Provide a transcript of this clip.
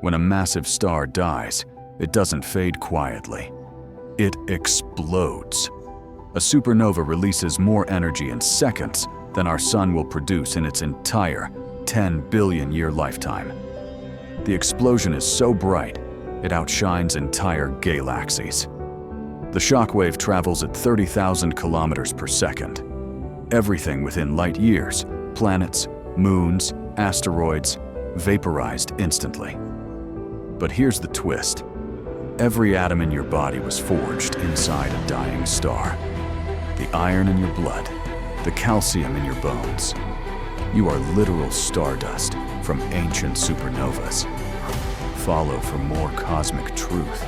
When a massive star dies, it doesn't fade quietly. It explodes. A supernova releases more energy in seconds than our sun will produce in its entire 10 billion year lifetime. The explosion is so bright, it outshines entire galaxies. The shockwave travels at 30,000 kilometers per second. Everything within light years, planets, moons, asteroids, vaporized instantly. But here's the twist. Every atom in your body was forged inside a dying star. The iron in your blood, the calcium in your bones. You are literal stardust from ancient supernovas. Follow for more cosmic truth.